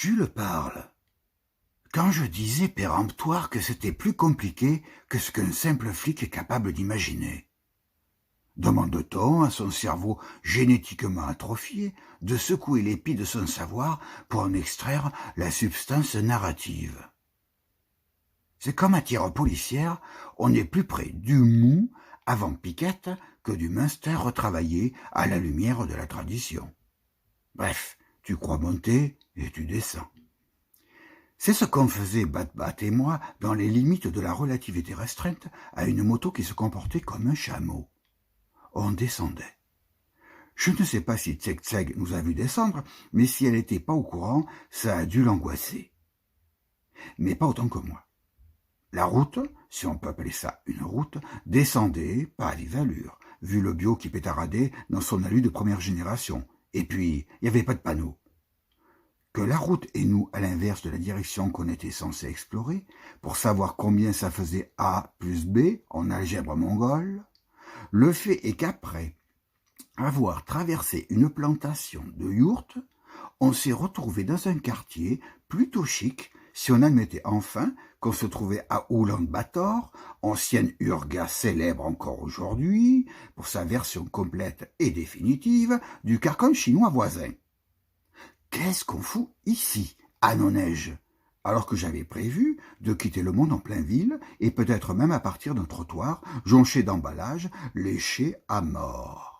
Jules parle. Quand je disais péremptoire que c'était plus compliqué que ce qu'un simple flic est capable d'imaginer. Demande-t-on à son cerveau génétiquement atrophié de secouer l'épi de son savoir pour en extraire la substance narrative. C'est comme à tir policière, on est plus près du mou avant piquette que du Munster retravaillé à la lumière de la tradition. Bref, tu crois monter et tu descends. C'est ce qu'on faisait Bat-Bat et moi dans les limites de la relativité restreinte à une moto qui se comportait comme un chameau. On descendait. Je ne sais pas si Tseg nous a vu descendre, mais si elle n'était pas au courant, ça a dû l'angoisser. Mais pas autant que moi. La route, si on peut appeler ça une route, descendait pas à vive allure, vu le bio qui pétaradait dans son alu de première génération. Et puis, il n'y avait pas de panneau. Que la route et nous à l'inverse de la direction qu'on était censé explorer, pour savoir combien ça faisait A plus B en algèbre mongole, le fait est qu'après avoir traversé une plantation de yourtes, on s'est retrouvé dans un quartier plutôt chic si on admettait enfin qu'on se trouvait à Oulan-Bator, ancienne Urga célèbre encore aujourd'hui, pour sa version complète et définitive du carcan chinois voisin. Qu'est-ce qu'on fout ici, à non-neige, alors que j'avais prévu de quitter le monde en plein ville et peut-être même à partir d'un trottoir jonché d'emballages léchés à mort.